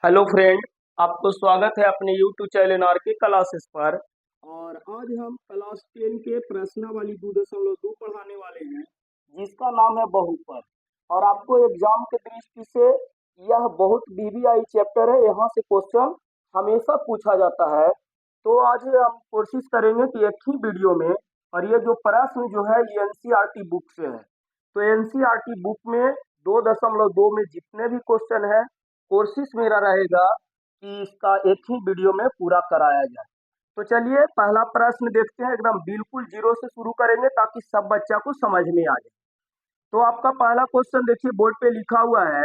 Hello friend, आपको स्वागत है अपने यूट्यूब चैनल आर के क्लासेस पर। और आज हम क्लास 10 के प्रश्नावली 2.2 पढ़ाने वाले हैं, जिसका नाम है बहुपद। और आपको एग्जाम के दृष्टि से यह बहुत वीवीआई चैप्टर है, यहाँ से क्वेश्चन हमेशा पूछा जाता है। तो आज हम कोशिश करेंगे कि एक ही वीडियो में, और ये जो प्रश्न जो है ये एनसीईआरटी बुक से है। तो एनसीईआरटी बुक में 2.2 में जितने भी क्वेश्चन है, कोशिश मेरा रहेगा कि इसका एक ही वीडियो में पूरा कराया जाए। तो चलिए पहला प्रश्न देखते हैं, एकदम बिल्कुल जीरो से शुरू करेंगे ताकि सब बच्चा को समझ में आ जाए। तो आपका पहला क्वेश्चन देखिए, बोर्ड पे लिखा हुआ है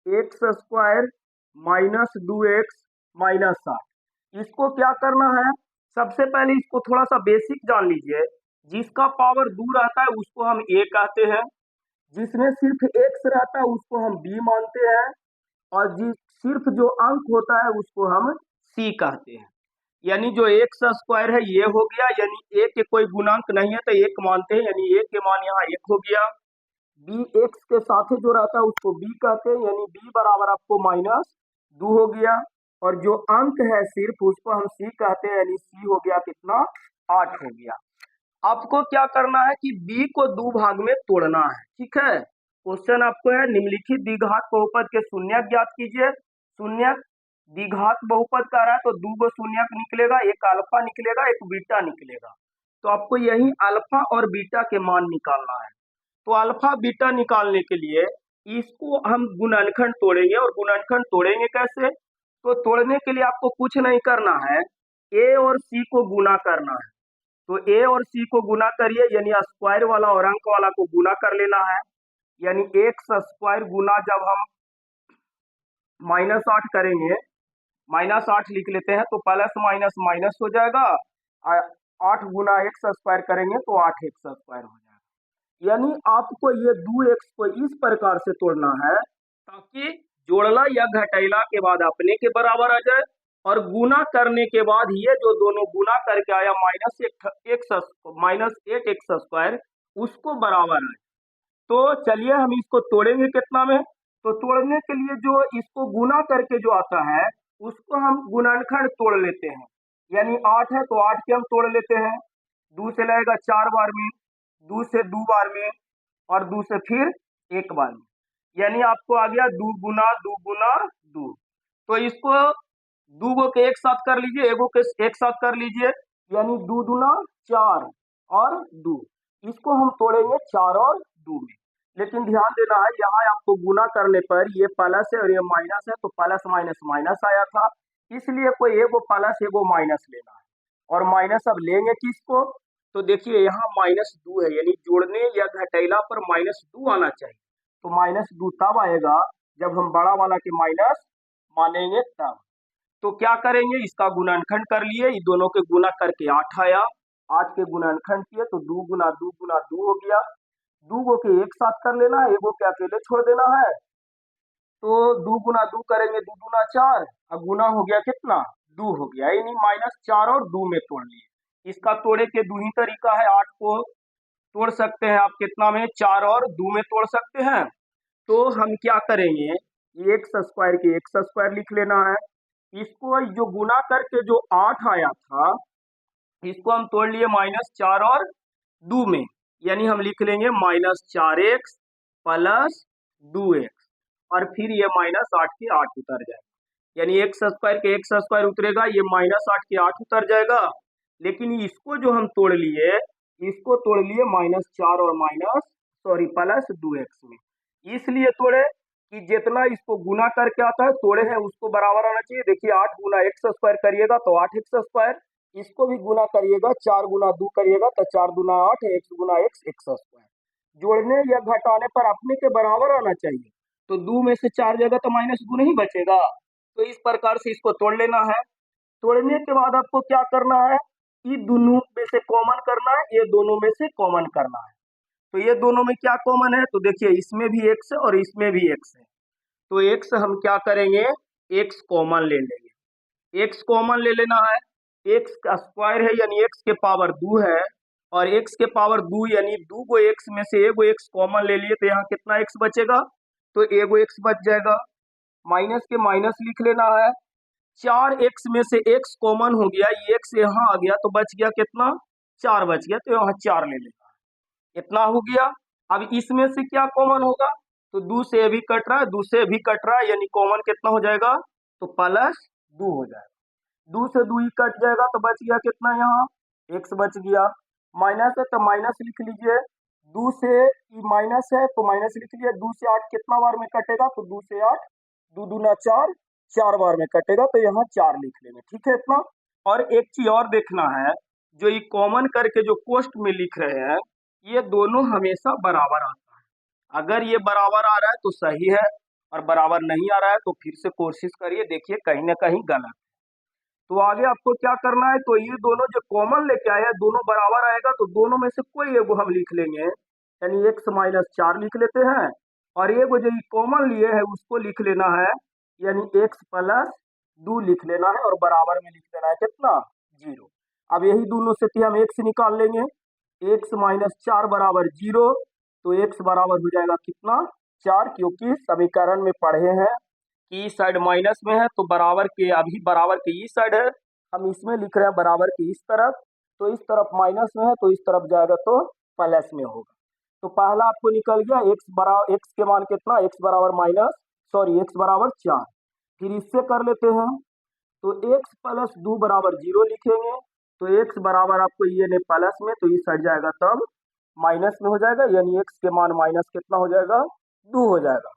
x square minus 2x minus 7। इसको क्या करना है, सबसे पहले इसको थोड़ा सा बेसिक जान लीजिए। जिसका पावर 2 रहता है उसको हम a कहते हैं, जिसमें सिर्फ x रहता है उसको हम b मानते हैं, और जिस सिर्फ जो अंक होता है उसको हम सी कहते हैं। यानी जो एक्स स्क्वायर है ये हो गया, यानी ए के कोई गुणांक नहीं है तो एक मानते हैं, यानी ए के मान यहाँ एक हो गया। बी एक्स के साथ जो रहता है उसको बी कहते हैं, यानी बी बराबर आपको -2 हो गया। और जो अंक है सिर्फ उसको हम सी कहते हैं, यानी सी हो गया कितना, 8 हो गया। आपको क्या करना है कि b को दो भाग में तोड़ना है, ठीक है। क्वेश्चन आपको है निम्नलिखित द्विघात बहुपद के शून्यक ज्ञात कीजिए। शून्यक द्विघात बहुपद कह रहा है तो दो गो शून्यक निकलेगा, एक अल्फा निकलेगा एक बीटा निकलेगा। तो आपको यही अल्फा और बीटा के मान निकालना है। तो अल्फा बीटा निकालने के लिए इसको हम गुणनखंड तोड़ेंगे, और गुणनखंड तोड़ेंगे कैसे, तो तोड़ने के लिए आपको कुछ नहीं करना है, ए और सी को गुना करना है। तो ए और सी को गुना करिए, यानी स्क्वायर वाला और अंक वाला को गुना कर लेना है। यानी एक्स स्क्वायर गुना जब हम -8 करेंगे, -8 लिख लेते हैं तो प्लस माइनस माइनस हो जाएगा। 8 गुना एक्स स्क्वायर करेंगे तो 8 एक्स स्क्वायर हो जाएगा। यानी आपको ये 2x को इस प्रकार से तोड़ना है ताकि जोड़ला या घटाइला के बाद अपने के बराबर आ जाए, और गुना करने के बाद ये जो दोनों गुना करके आया -8 एक्स स्क्वायर उसको बराबर आए। तो चलिए हम इसको तोड़ेंगे कितना में, तो तोड़ने के लिए जो इसको गुना करके जो आता है उसको हम गुणनखंड तोड़ लेते हैं। यानी 8 है तो 8 के हम तोड़ लेते हैं, 2 से लगेगा 4 बार में, 2 से 2 बार में, और 2 से फिर 1 बार में। यानी आपको आ गया 2 गुना 2 गुना 2। तो इसको दो गो के एक साथ कर लीजिए, एगो के एक साथ कर लीजिए, यानी 2 दूना 4 और 2। इसको हम तोड़ेंगे 4 और 2 में। लेकिन ध्यान देना है, यहाँ आपको गुना करने पर ये प्लस है और ये माइनस है, तो प्लस माइनस माइनस आया था, इसलिए कोई एगो प्लस एगो माइनस लेना है। और माइनस अब लेंगे किसको, तो देखिए यहाँ -2 है, यानी जोड़ने या घटाइला पर -2 आना चाहिए। तो -2 तब आएगा जब हम बड़ा वाला के माइनस मानेंगे तब। तो क्या करेंगे, इसका गुणनखंड कर लिए, इन दोनों के गुना करके 8 आया, 8 के गुणनखंड किए तो 2 गुना 2 गुना 2 हो गया। 2 गो के एक साथ कर लेना है, एगो के अकेले छोड़ देना है। तो 2 गुना 2 करेंगे, 2 दूना 4, अब गुना हो गया कितना, 2 हो गया, यानी -4 और 2 में तोड़ लिए। इसका तोड़े के दो ही तरीका है, 8 को तोड़ सकते हैं आप कितना में, 4 और 2 में तोड़ सकते हैं। तो हम क्या करेंगे, एक्स स्क्वायर के एक्स स्क्वायर लिख लेना है। इसको जो गुना करके जो 8 आया था इसको हम तोड़ लिए -4 और 2 में, यानी हम लिख लेंगे -4x प्लस 2x, और फिर ये -8 के 8 उतर जाएगा। यानी एक्स स्क्वायर के एक्स स्क्वायर उतरेगा, ये -8 के 8 उतर जाएगा। लेकिन इसको जो हम तोड़ लिए, इसको तोड़ लिए -4 और प्लस 2x में। इसलिए तोड़े कि जितना इसको गुना करके आता है तोड़े हैं उसको बराबर आना चाहिए। देखिए 8 गुना एक्स स्क्वायर करिएगा तो 8 एक्स स्क्वायर, इसको भी गुना करिएगा, 4 गुना 2 करिएगा तो 4 दूना 8, एक्स गुना एक्स एक्स स्क्वायर। जोड़ने या घटाने पर अपने के बराबर आना चाहिए, तो 2 में से 4 जगह तो -2 नहीं बचेगा। तो इस प्रकार से इसको तोड़ लेना है। तोड़ने के बाद आपको क्या करना है, ये दोनों में से कॉमन करना है, ये दोनों में से कॉमन करना है। तो ये दोनों में क्या कॉमन है, तो देखिए इसमें भी x है और इसमें भी x है। तो x हम क्या करेंगे, x कॉमन ले लेंगे, x कॉमन ले लेना है। x का स्क्वायर है यानी x के पावर 2 है, और x के पावर 2 यानी 2 गो x में से एगो x कॉमन ले लिए, तो यहाँ कितना x बचेगा, तो एगो x बच जाएगा। माइनस के माइनस लिख लेना है। 4x में से x कॉमन हो गया, ये x यहाँ आ गया तो बच गया कितना, 4 बच गया, तो यहाँ 4 ले लेना है। इतना हो गया। अब इसमें से क्या कॉमन होगा, तो 2 से ये भी कट रहा है, 2 से भी कट रहा है, यानी कॉमन कितना हो जाएगा, तो प्लस 2 हो जाएगा। 2 से 2 ही कट जाएगा तो बच गया कितना, यहाँ x बच गया। माइनस है तो माइनस लिख लीजिए, 2 से माइनस है तो माइनस लिख लीजिए। 2 से 8 कितना बार में कटेगा, तो 2 से 8, 2 दूना 4, 4 बार में कटेगा, तो यहाँ 4 लिख लेंगे। ठीक है इतना। और एक चीज और देखना है, जो ये कॉमन करके जो कोष्ट में लिख रहे हैं, ये दोनों हमेशा बराबर आता है। अगर ये बराबर आ रहा है तो सही है, और बराबर नहीं आ रहा है तो फिर से कोशिश करिए, देखिए कहीं ना कहीं गलत। तो आगे आपको क्या करना है, तो ये दोनों जो कॉमन लेके आए हैं, दोनों बराबर आएगा तो दोनों में से कोई एगो हम लिख लेंगे, यानी x माइनस 4 लिख लेते हैं, और एगो जो कॉमन लिए है उसको लिख लेना है, यानी x प्लस 2 लिख लेना है, और बराबर में लिख देना है कितना, 0। अब यही दोनों से हम x निकाल लेंगे, x माइनस 4 बराबर 0, तो x बराबर हो जाएगा कितना, 4, क्योंकि समीकरण में पढ़े हैं कि इस साइड माइनस में है तो बराबर के, अभी बराबर के इस साइड है, हम इसमें लिख रहे हैं बराबर के इस तरफ, तो इस तरफ माइनस में है तो इस तरफ जाएगा तो प्लस में होगा। तो पहला आपको निकल गया x के मान कितना, x बराबर x बराबर 4। फिर इससे कर लेते हैं, तो x प्लस 2 बराबर 0 लिखेंगे, तो x बराबर आपको ये ने प्लस में, तो इस हट जाएगा तब माइनस में हो जाएगा, यानी x के मान माइनस कितना हो जाएगा, 2 हो जाएगा।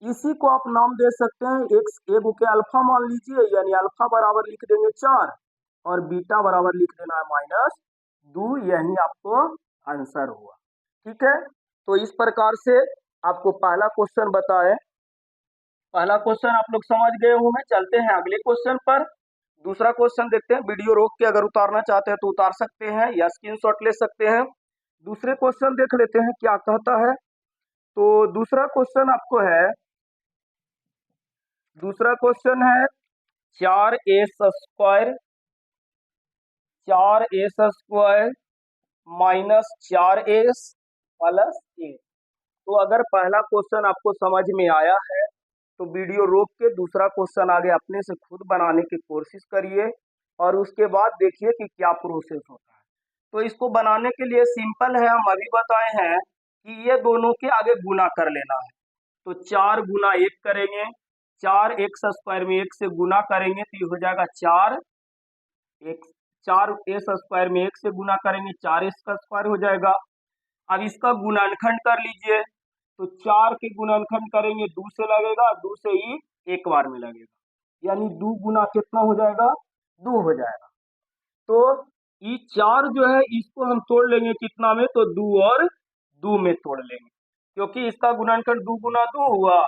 इसी को आप नाम दे सकते हैं एक्स, एगो के अल्फा मान लीजिए, यानी अल्फा बराबर लिख देंगे 4, और बीटा बराबर लिख देना है -2, यही आपको आंसर हुआ। ठीक है, तो इस प्रकार से आपको पहला क्वेश्चन बताए, पहला क्वेश्चन आप लोग समझ गए होंगे। चलते हैं अगले क्वेश्चन पर। दूसरा क्वेश्चन देखते हैं, वीडियो रोक के अगर उतारना चाहते हैं तो उतार सकते हैं या स्क्रीनशॉट ले सकते हैं। दूसरे क्वेश्चन देख लेते हैं क्या कहता है। तो दूसरा क्वेश्चन आपको है, दूसरा क्वेश्चन है 4s² 4s² minus 4s plus a। तो अगर पहला क्वेश्चन आपको समझ में आया है तो वीडियो रोक के दूसरा क्वेश्चन आगे अपने से खुद बनाने की कोशिश करिए, और उसके बाद देखिए कि क्या प्रोसेस होता है। तो इसको बनाने के लिए सिंपल है, हम अभी बताए हैं कि ये दोनों के आगे गुना कर लेना है। तो 4 गुना 1 करेंगे, 4x² में 1 से गुना करेंगे तो ये हो जाएगा 4s² में 1 से गुना करेंगे 4s² हो जाएगा। अब इसका गुणनखंड कर लीजिए, तो 4 के गुणनखंड करेंगे 2 से लगेगा, 2 से ही एक बार में लगेगा, यानी 2 गुना कितना हो जाएगा, 2 हो जाएगा। तो ये 4 जो है इसको हम तोड़ लेंगे कितना में, तो 2 और 2 में तोड़ लेंगे, क्योंकि इसका गुणनखंड 2 गुना 2 हुआ,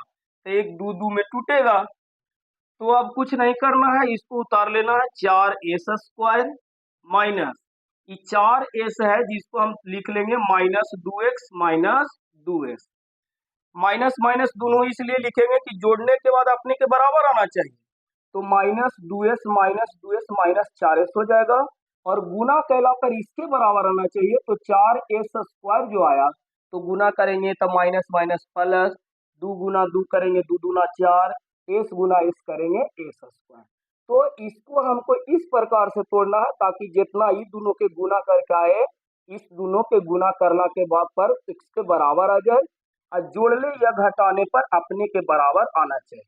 तो एक 2 2 में टूटेगा। तो अब कुछ नहीं करना है, इसको उतार लेना है, 4s² माइनस ये 4s है जिसको हम लिख लेंगे -2x minus 2s। Minus minus दोनों इसलिए लिखेंगे कि जोड़ने के बाद अपने के बराबर आना चाहिए, तो -2s माइनस 4s हो जाएगा, और गुना कहलाकर इसके बराबर आना चाहिए, तो 4s² जो आया तो गुना करेंगे तो माइनस माइनस प्लस, 2 गुना 2 करेंगे 2 दूना 4, s गुना s करेंगे s²। तो इसको हमको इस प्रकार से तोड़ना है ताकि जितना ये दोनों के गुना करके आए, इस दोनों के गुना करना के बाद पर x के बराबर आ जाए, और जोड़ने या घटाने पर अपने के बराबर आना चाहिए।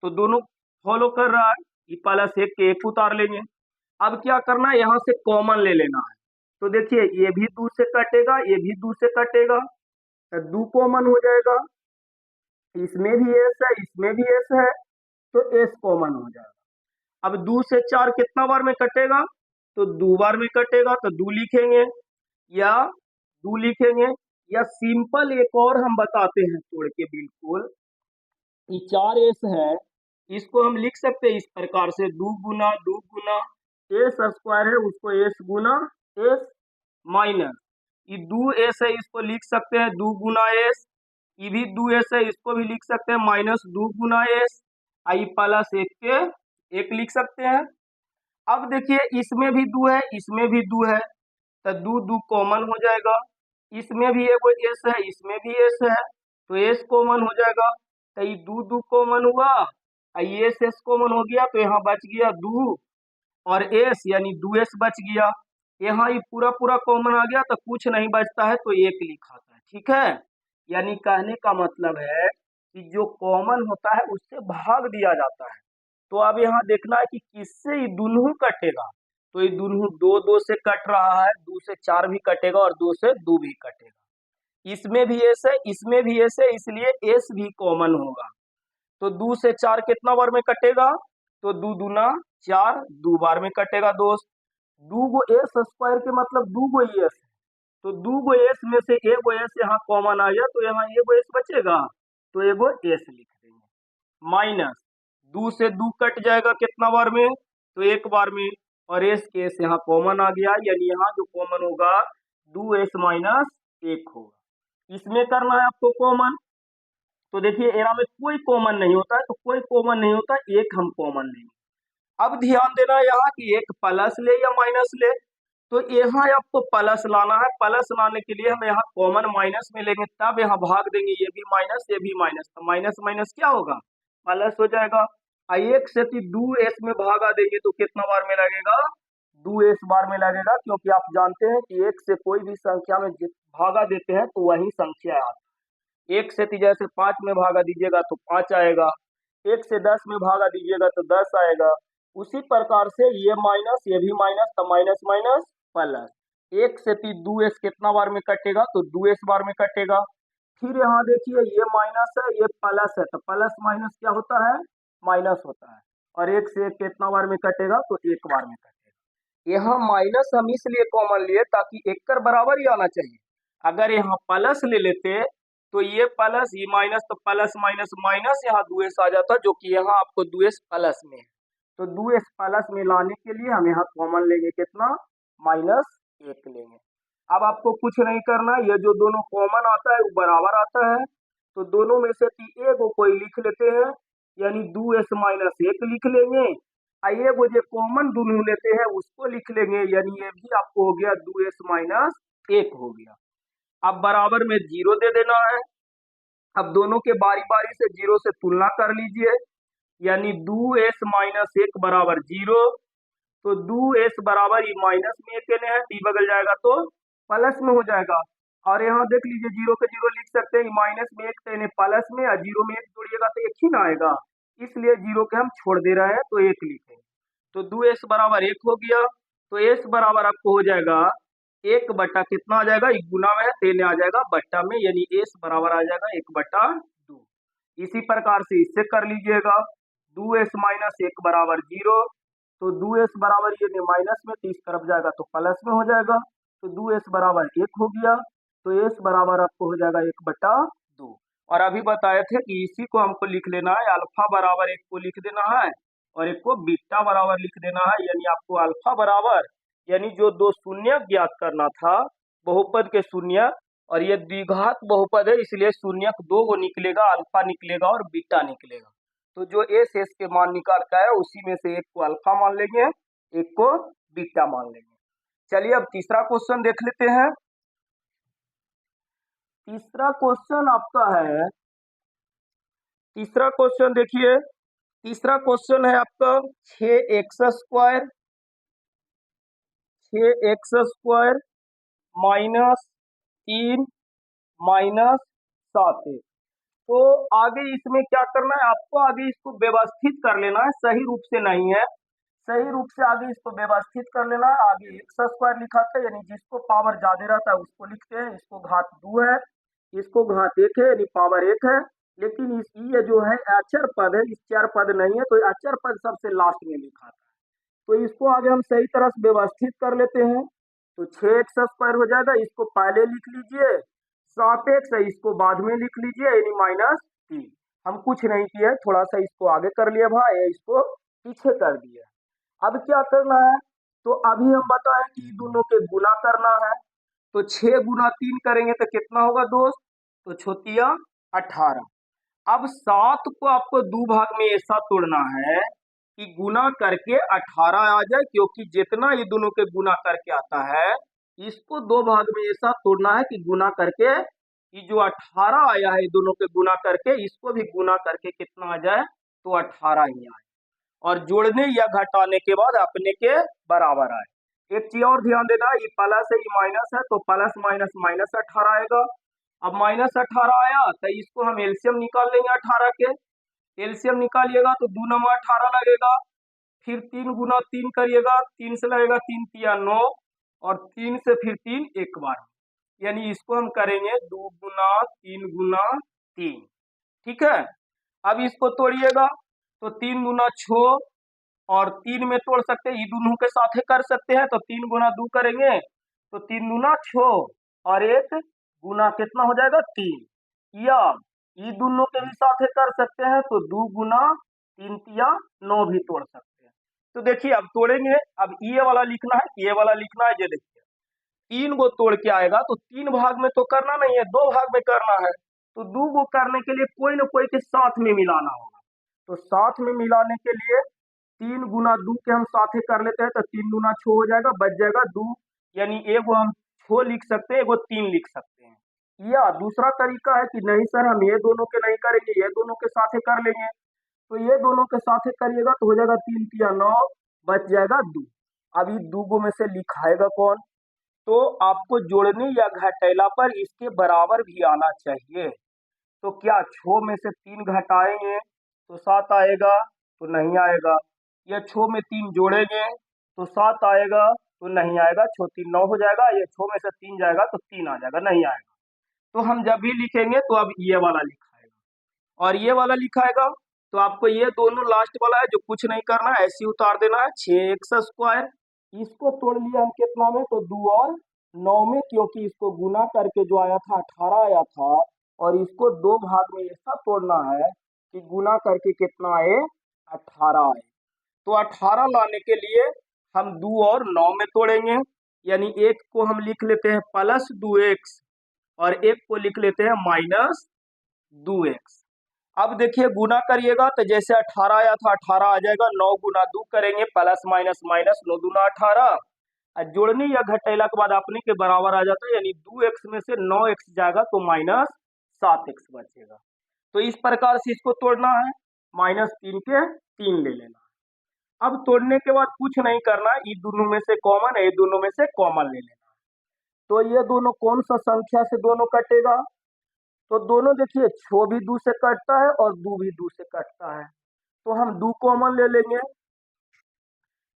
तो दोनों फॉलो कर रहा है, ये प्लस 1 के 1 उतार लेंगे। अब क्या करना है, यहाँ से कॉमन ले लेना है। तो देखिए ये भी 2 से कटेगा, ये भी 2 से कटेगा, तो 2 कॉमन हो जाएगा, इसमें भी s है, इसमें भी s है, तो s कॉमन हो जाएगा। अब 2 से 4 कितना बार में कटेगा, तो 2 बार में कटेगा, तो 2 लिखेंगे, या 2 लिखेंगे, या सिंपल एक और हम बताते हैं तोड़ के बिल्कुल, ये 4s है, इसको हम लिख सकते हैं इस प्रकार से, 2 गुना s² है उसको s गुना s माइनस ये 2s है, इसको लिख सकते हैं 2 गुना s, ये भी 2s है, इसको भी लिख सकते हैं -2 गुना s, आई प्लस 1 के 1 लिख सकते हैं। अब देखिए इसमें भी 2 है, इसमें भी 2 है, तो 2 2 कॉमन हो जाएगा, इसमें भी एक s है, इसमें भी s है, तो s कॉमन हो जाएगा, तो ये 2 2 कॉमन हुआ, एस एस कॉमन हो गया तो यहाँ बच गया दू और एस यानी 2s बच गया। यहाँ ये पूरा पूरा कॉमन आ गया तो कुछ नहीं बचता है तो एक लिखा था। ठीक है, यानी कहने का मतलब है कि जो कॉमन होता है उससे भाग दिया जाता है। तो अब यहाँ देखना है कि किससे ये दोनों कटेगा। तो ये दोनों दो दो से कट रहा है, 2 से 4 भी कटेगा और 2 से 2 भी कटेगा। इसमें भी एस है, इसमें भी एस है, इसलिए एस भी कॉमन होगा। तो 2 से 4 कितना बार में कटेगा? तो 2 दूना 4, 2 बार में कटेगा दोस्त। 2 गो एस स्क्वायर के मतलब 2 गो एस है। तो 2 गो एस में से एक गो एस यहाँ कॉमन आ गया तो यहाँ एगो एस बचेगा तो एगो एस लिख देंगे। माइनस 2 से 2 कट जाएगा कितना बार में? तो एक बार में। और एस के एस यहाँ कॉमन आ गया, यानी यहाँ जो कॉमन होगा 2s माइनस 1 होगा। इसमें करना है आपको कॉमन। तो देखिए एरा में कोई कॉमन नहीं होता है, तो कोई कॉमन नहीं होता, एक हम कॉमन लेंगे। अब ध्यान देना यहाँ कि एक प्लस ले या माइनस ले। तो यहाँ आपको प्लस लाना है, प्लस लाने के लिए हम यहाँ कॉमन माइनस में लेंगे, तब यहाँ भाग देंगे, ये भी माइनस ये भी माइनस, तो माइनस माइनस क्या होगा? प्लस हो जाएगा। एक से 2s में भागा देंगे तो कितना बार में लगेगा? 2s बार में लगेगा, क्योंकि आप जानते हैं कि एक से कोई भी संख्या में भागा देते हैं तो वही संख्या आती है। एक से जैसे 5 में भागा दीजिएगा तो 5 आएगा, एक से 10 में भागा दीजिएगा तो 10 आएगा। उसी प्रकार से ये माइनस ये भी माइनस, तो माइनस माइनस प्लस। एक से 2s कितना बार में कटेगा? तो 2s बार में कटेगा। फिर यहाँ देखिए ये माइनस है ये प्लस है, तो प्लस माइनस क्या होता है? माइनस होता है। और एक से एक कितना बार में कटेगा? तो एक बार में कटेगा। यहाँ माइनस हम इसलिए कॉमन लिए ताकि एक कर बराबर ही आना चाहिए। अगर यहाँ प्लस ले लेते तो ये प्लस ये माइनस, तो प्लस माइनस माइनस यहाँ 2s आ जाता, जो कि यहाँ आपको 2s प्लस में है। तो 2s प्लस में लाने के लिए हम यहाँ कॉमन लेंगे कितना? -1 लेंगे। अब आपको कुछ नहीं करना, ये जो दोनों कॉमन आता है वो बराबर आता है, तो दोनों में से एक कोई लिख लेते हैं, यानी 2s -1 लिख लेंगे। ये वो जो कॉमन दोनों लेते हैं उसको लिख लेंगे, यानी ये भी आपको हो गया 2s -1 हो गया। अब बराबर में 0 दे देना है। अब दोनों के बारी बारी से 0 से तुलना कर लीजिए, यानी 2s -1 बराबर 0, तो 2s बराबर ये माइनस में 1 है, डी बगल जाएगा तो प्लस में हो जाएगा। और यहाँ देख लीजिए 0 के 0 लिख सकते हैं, माइनस में 1 तो प्लस में, और 0 में 1 जोड़िएगा तो 1 ही ना आएगा, इसलिए 0 के हम छोड़ दे रहे हैं तो 1 लिखेंगे। तो 2s बराबर 1 हो गया। तो s बराबर आपको हो जाएगा 1 बटा कितना आ जाएगा? गुना में देने आ जाएगा बट्टा में, यानी s बराबर आ जाएगा 1/2। इसी प्रकार से इससे कर लीजिएगा, 2s -1 बराबर 0, तो 2s बराबर ये माइनस में 30 तरफ जाएगा तो प्लस में हो जाएगा, तो 2s बराबर 1 हो गया। तो s बराबर आपको हो जाएगा 1/2। और अभी बताए थे कि इसी को हमको लिख लेना है, अल्फा बराबर 1 को लिख देना है और एक को बीटा बराबर लिख देना है, यानी आपको अल्फा बराबर, यानी जो दो शून्य ज्ञात करना था बहुपद के शून्य, और ये द्विघात बहुपद है इसलिए शून्य 2 को निकलेगा, अल्फा निकलेगा और बीटा निकलेगा। तो जो एस एस के मान निकालता है उसी में से एक को अल्फा मान लेंगे, एक को बीटा मान लेंगे। चलिए अब तीसरा क्वेश्चन देख लेते हैं। तीसरा क्वेश्चन आपका है, तीसरा क्वेश्चन देखिए, तीसरा क्वेश्चन है आपका 6x² -3 -7। तो आगे इसमें क्या करना है आपको? आगे इसको व्यवस्थित कर लेना है, सही रूप से नहीं है, सही रूप से आगे इसको व्यवस्थित कर लेना है। आगे x² लिखा था, यानी जिसको पावर ज्यादा रहता है उसको लिखते हैं, इसको घात 2 है, इसको घात 1 है, यानी पावर 1 है। लेकिन ये जो है अचर पद है, इस चर पद नहीं है, तो अचर पद सबसे लास्ट में लिखा था। तो इसको आगे हम सही तरह से व्यवस्थित कर लेते हैं। तो 6x² हो जाएगा, इसको पहले लिख लीजिए, 7x है इसको बाद में लिख लीजिए, यानी -3। हम कुछ नहीं किए, थोड़ा सा इसको आगे कर लिया भाई, इसको पीछे कर दिया। अब क्या करना है? तो अभी हम बताएं कि दोनों के गुना करना है, तो 6 गुना 3 करेंगे तो कितना होगा दोस्त? तो छोतिया 18। अब 7 को आपको 2 भाग में ऐसा तोड़ना है कि गुना करके 18 आ जाए, क्योंकि जितना ये दोनों के गुना करके आता है इसको 2 भाग में ऐसा तोड़ना है कि गुना करके ये जो 18 आया है दोनों के गुना करके, इसको भी गुना करके कितना आ जाए? तो 18 ही आए, और जोड़ने या घटाने के बाद अपने के बराबर आए। एक चीज और ध्यान देना, ये प्लस है ये माइनस है, तो प्लस माइनस माइनस 18 आएगा। अब माइनस 18 आया तो इसको हम एलसीएम निकाल लेंगे 18 के। एलसीएम निकालिएगा तो 2 नंबर 18 लगेगा, फिर 3 गुना 3 करिएगा, 3 से लगेगा 3 तिया 9, और 3 से फिर 3 एक बार, यानी इसको हम करेंगे 2 गुना 3 गुना 3। ठीक है, अब इसको तोड़िएगा तो 3 गुना 6, और 3 में तोड़ सकते हैं, ये दोनों के साथ ही कर सकते हैं, तो 3 गुना 2 करेंगे तो 3 गुना 6, और एक गुना कितना हो जाएगा 3, या ये दोनों के भी साथ ही कर सकते हैं, तो 2 गुना 3 तिया 9 भी तोड़ सकते हैं। तो देखिए अब तोड़ेंगे, अब ये वाला लिखना है, ये वाला लिखना है, ये देखिए 3 गो तोड़ के आएगा तो 3 भाग में तो करना नहीं है, 2 भाग में करना है, तो 2 गो करने के लिए कोई ना कोई के साथ में मिलाना होगा। तो साथ में मिलाने के लिए 3 गुना 2 के हम साथ ही कर लेते हैं, तो 3 गुना 6 हो जाएगा, बच जाएगा 2, यानी एगो हम 6 लिख सकते हैं, एगो 3 लिख सकते हैं। या दूसरा तरीका है कि नहीं सर हम ये दोनों के नहीं करेंगे, ये दोनों के साथ ही कर लेंगे, तो ये दोनों के साथ ही करिएगा तो हो जाएगा 3 तिया 9, बच जाएगा 2। अब ये 2 गो में से लिखाएगा कौन, तो आपको जोड़ने या घटेला पर इसके बराबर भी आना चाहिए। तो क्या 6 में से 3 घटाएंगे तो 7 आएगा, तो नहीं आएगा, या 6 में 3 जोड़ेंगे तो 7 आएगा, तो नहीं आएगा, 6 3 9 हो जाएगा, या 6 में से 3 जाएगा तो 3 आ जाएगा, नहीं आएगा। तो हम जब भी लिखेंगे तो अब ये वाला लिखाएगा और ये वाला लिखाएगा, तो आपको ये दोनों लास्ट वाला है जो कुछ नहीं करना है, ऐसे ही उतार देना है 6x²। इसको तोड़ लिया हम कितना में, तो 2 और 9 में, क्योंकि इसको गुना करके जो आया था 18 आया था, और इसको 2 भाग में ऐसा तोड़ना है कि गुना करके कितना आए 18 आए। तो 18 लाने के लिए हम 2 और 9 में तोड़ेंगे, यानी एक को हम लिख लेते हैं +2x और एक को लिख लेते हैं -2x। अब देखिए गुना करिएगा तो जैसे 18 आया था 18 आ जाएगा, 9 गुना 2 करेंगे, प्लस माइनस माइनस 9 दूना 18, और जोड़ने या घटेला के बाद अपने के बराबर आ जाता है, यानी 2x में से 9x जाएगा तो -7x बचेगा। तो इस प्रकार से इसको तोड़ना है, -3 के 3 ले लेना है। अब तोड़ने के बाद कुछ नहीं करना है, ये दोनों में से कॉमन है, ये दोनों में से कॉमन ले लेना है। तो ये दोनों कौन सा संख्या से दोनों कटेगा, तो दोनों देखिए 6 भी 2 से कटता है और 2 भी 2 से कटता है, तो हम 2 कॉमन ले लेंगे।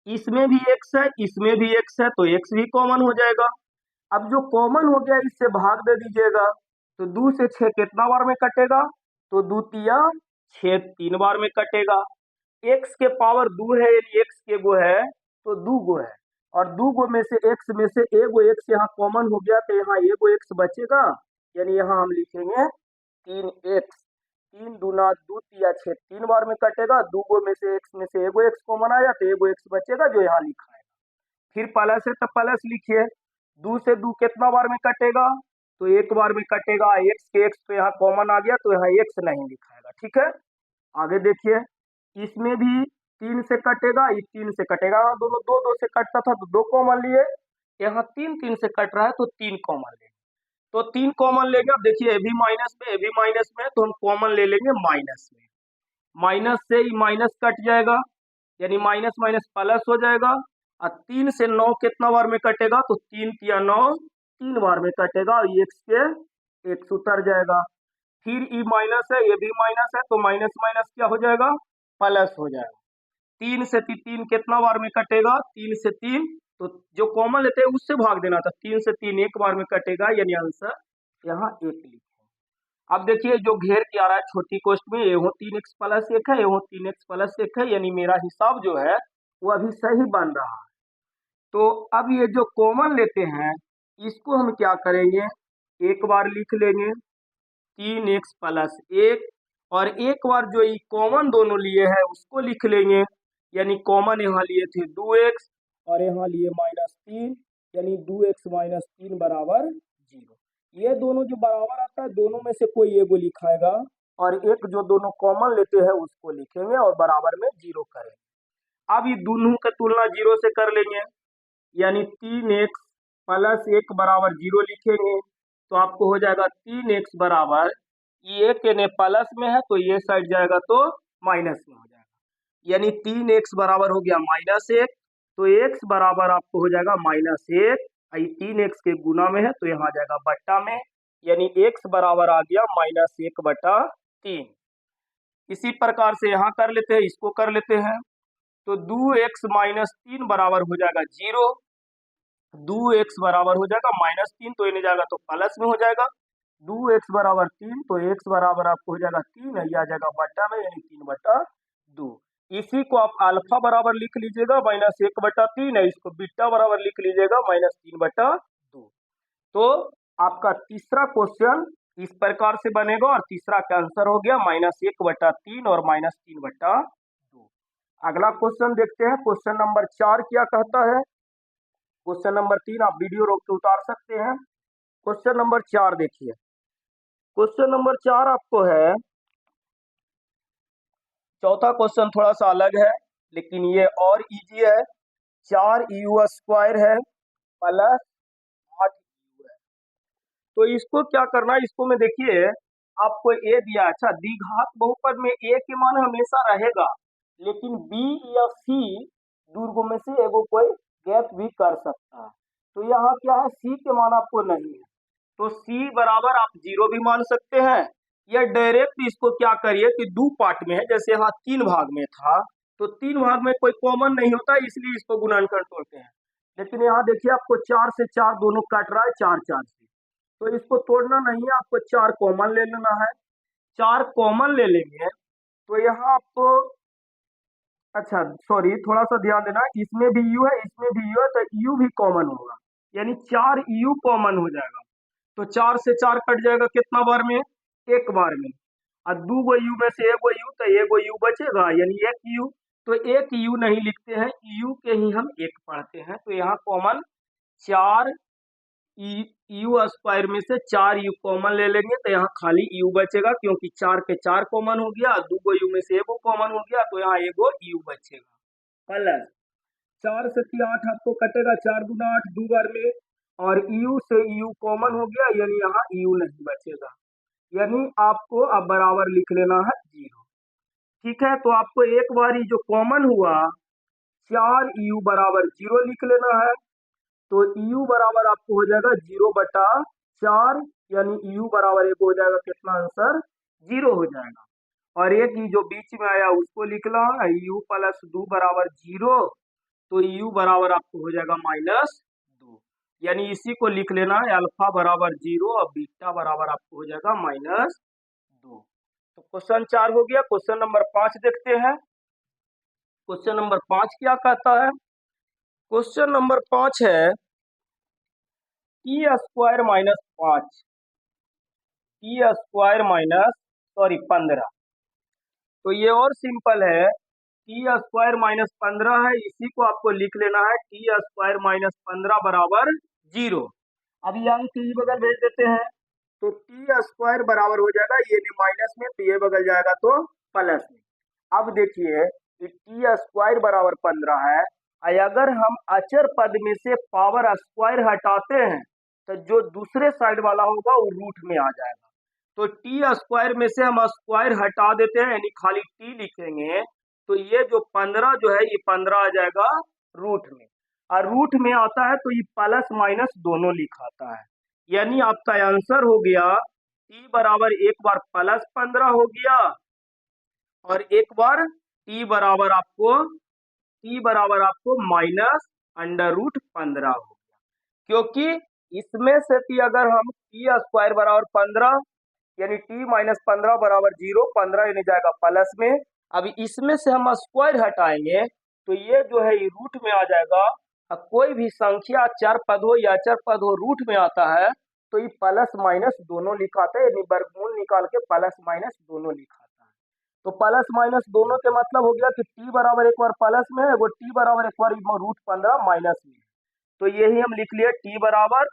इसमें भी x है, इसमें भी x है, तो x भी कॉमन हो जाएगा। अब जो कॉमन हो गया इससे भाग दे दीजिएगा, तो 2 से 6 कितना बार में कटेगा, तो 2 तिया 6 3 बार में कटेगा। x के पावर 2 है, यानी x के गो है तो 2 गो है, और 2 गो में से x में से एगो x यहाँ कॉमन हो गया, तो यहाँ एगो x बचेगा, यानी यहाँ हम लिखेंगे 3x। 3 दूना 2 तिया 6 3 बार में कटेगा, 2 गो में से x में से एगो x कॉमन आया तो एगो x बचेगा जो यहाँ लिखा है। फिर प्लस है तो प्लस लिखिए, 2 से 2 कितना बार में कटेगा, तो एक बार में कटेगा, x के x तो यहाँ कॉमन आ गया तो यहाँ x नहीं लिखाएगा। ठीक है, आगे देखिए, इसमें भी 3 से कटेगा, ये 3 से कटेगा, दोनों 2 2 से कटता था तो 2 कॉमन लिए, यहाँ 3 3 से कट रहा है तो 3 कॉमन ले, तो 3 कॉमन लेंगे। अब देखिए ए भी माइनस में, ए भी माइनस में, तो हम कॉमन ले लेंगे माइनस में, माइनस से ही माइनस कट जाएगा, यानी माइनस माइनस प्लस हो जाएगा, और 3 से 9 कितना बार में कटेगा, तो 3 तिया 9 3 बार में कटेगा, और x के x उतर जाएगा। फिर ई माइनस है, ये भी माइनस है, तो माइनस माइनस क्या हो जाएगा, प्लस हो जाएगा। 3 से 3 कितना बार में कटेगा, 3 से 3, तो जो कॉमन लेते हैं उससे भाग देना था, 3 से 3 एक बार में कटेगा, यानी आंसर यहाँ 1 लिखे। अब देखिए जो घेर के आ रहा है छोटी कोष्ट में, ये 3x + 1 है, ये 3x + 1 है, यानी मेरा हिसाब जो है वो अभी सही बन रहा है। तो अब ये जो कॉमन लेते हैं इसको हम क्या करेंगे, एक बार लिख लेंगे 3x + 1, और एक बार जो ये कॉमन दोनों लिए हैं उसको लिख लेंगे, यानी कॉमन यहाँ लिए थे 2x और यहाँ लिए -3, यानी 2x - 3 बराबर 0। ये दोनों जो बराबर आता है दोनों में से कोई एगो लिखाएगा, और एक जो दोनों कॉमन लेते हैं उसको लिखेंगे और बराबर में 0 करेंगे। अब ये दोनों का तुलना 0 से कर लेंगे, यानी 3x + 1 बराबर 0 लिखेंगे, तो आपको हो जाएगा 3x बराबर, ये एक ने प्लस में है तो ये साइड जाएगा तो माइनस में हो जाएगा, यानी 3x बराबर हो गया -1, तो x बराबर आपको हो जाएगा -1, 3x के गुना में है तो यहाँ आ जाएगा बट्टा में, यानी x बराबर आ गया -1/3। इसी प्रकार से यहाँ कर लेते हैं, इसको कर लेते हैं, तो 2x - 3 बराबर हो जाएगा 0, 2x बराबर हो जाएगा -3, तो ये जाएगा तो प्लस में हो जाएगा, 2x बराबर 3, तो x बराबर आपको हो जाएगा 3, ये आ जाएगा बट्टा में, यानी 3/2। इसी को आप अल्फा बराबर लिख लीजिएगा -1/3 है, इसको बीटा बराबर लिख लीजिएगा -3/2। तो आपका तीसरा क्वेश्चन इस प्रकार से बनेगा और तीसरा का आंसर हो गया -1/3 और -3/2। अगला क्वेश्चन देखते हैं, क्वेश्चन नंबर 4 क्या कहता है। क्वेश्चन नंबर 3 आप वीडियो रोक के उतार सकते हैं। क्वेश्चन नंबर 4 देखिए, क्वेश्चन नंबर 4 आपको है, चौथा क्वेश्चन थोड़ा सा अलग है लेकिन ये और इजी है। 4u² है प्लस 8u है, तो इसको क्या करना है, इसको में देखिए आपको ए दिया, अच्छा द्विघात बहुपद में ए के मान हमेशा रहेगा, लेकिन बी या सी दुर्गों में से एगो कोई गैप भी कर सकता है, तो यहाँ क्या है, सी के मान आपको नहीं है, तो सी बराबर आप 0 भी मान सकते हैं, या डायरेक्ट इसको क्या करिए कि 2 पार्ट में है, जैसे यहाँ 3 भाग में था, तो 3 भाग में कोई कॉमन नहीं होता, इसलिए इसको गुणनखंड तोड़ते हैं, लेकिन यहाँ देखिए आपको 4 से 4 दोनों कट रहा है, 4 4 से, तो इसको तोड़ना नहीं है, आपको 4 कॉमन ले लेना है। 4 कॉमन ले लेंगे तो यहाँ आपको, अच्छा सॉरी थोड़ा सा ध्यान देना, इसमें भी u है, इसमें भी u है, तो u भी कॉमन होगा, यानी 4 u कॉमन हो जाएगा, तो 4 से 4 कट जाएगा कितना बार में, एक बार में, और 2 गो u में से एगो u, तो एगो u बचेगा, यानी एक u, तो एक u नहीं लिखते हैं, u के ही हम एक पढ़ते हैं, तो यहाँ कॉमन 4 u² में से 4 u कॉमन ले लेंगे, तो यहाँ खाली u बचेगा, क्योंकि 4 के 4 कॉमन हो गया, 2 गो u में से एगो कॉमन हो गया, तो यहाँ एगो u बचेगा प्लस 4 से 8 आपको कटेगा, 4 गुना 8 2 बार में, और u से u कॉमन हो गया, यानी यहाँ u नहीं बचेगा, यानी आपको अब बराबर लिख लेना है 0। ठीक है, तो आपको एक बार ही जो कॉमन हुआ 4u बराबर 0 लिख लेना है, तो u बराबर आपको हो जाएगा 0/4, यानी u बराबर एक हो जाएगा, कितना आंसर 0 हो जाएगा, और एक ही जो बीच में आया उसको लिखना है, u + 2 बराबर 0, तो u बराबर आपको हो जाएगा -2, यानी इसी को लिख लेना है, अल्फा बराबर 0 और बीटा बराबर आपको हो जाएगा -2। तो क्वेश्चन 4 हो गया। क्वेश्चन नंबर 5 देखते हैं। क्वेश्चन नंबर 5 क्या कहता है, क्वेश्चन नंबर 5 है t² - 5, t² - 15, तो ये और सिंपल है, t² - 15 है, इसी को आपको लिख लेना है t² - 15 बराबर 0। अब ये अंक ई बगल भेज देते हैं, तो t² बराबर हो जाएगा, ये माइनस में, तो ये बगल जाएगा तो प्लस में। अब देखिए t² बराबर 15 है, अगर हम अचर पद में से पावर स्क्वायर हटाते हैं तो जो दूसरे साइड वाला होगा वो रूट में आ जाएगा, तो t² में से हम स्क्वायर हटा देते हैं, यानी खाली t लिखेंगे, तो ये जो 15 जो है, ये 15 आ जाएगा रूट में, और रूट में आता है तो ये प्लस माइनस दोनों लिखाता है, यानी आपका आंसर हो गया t बराबर एक बार +15 हो गया, और एक बार t बराबर आपको -√15 हो गया, क्योंकि इसमें से अगर हम t² बराबर 15, यानी t - 15 बराबर 0, 15 यानी जाएगा प्लस में, अब इसमें से हम स्क्वायर हटाएंगे तो ये जो है ये रूट में आ जाएगा, अब कोई भी संख्या चर पद हो या अचर पद हो रूट में आता है तो ये प्लस माइनस दोनों लिखाते हैं, यानी वर्गमूल निकाल के प्लस माइनस दोनों लिखाता है, तो प्लस माइनस दोनों के मतलब हो गया कि t बराबर एक बार प्लस में है, वो t बराबर एक बार √15 माइनस में है, तो यही हम लिख लिए t बराबर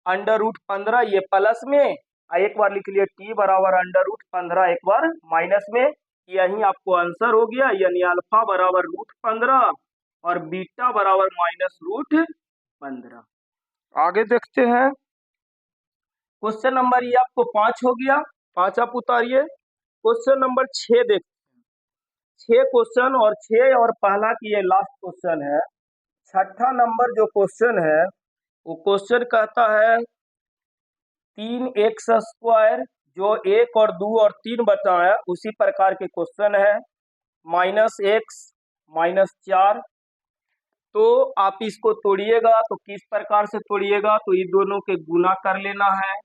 √15 ये प्लस में, एक बार लिख लिए t बराबर √15 एक बार माइनस में, यही आपको आंसर हो गया, यानी अल्फा बराबर √15 और बीटा बराबर -√15। आगे देखते हैं, क्वेश्चन नंबर ये आपको 5 हो गया, 5 आप उतारिए। क्वेश्चन नंबर 6 देखते हैं। 6 क्वेश्चन और 6 और पहला की ये लास्ट क्वेश्चन है। छठा नंबर जो क्वेश्चन है वो क्वेश्चन कहता है 3x² जो 1 और 2 और 3 बताया उसी प्रकार के क्वेश्चन है। -x -4। तो आप इसको तोड़िएगा तो किस प्रकार से तोड़िएगा, तो ये दोनों के गुना कर लेना है।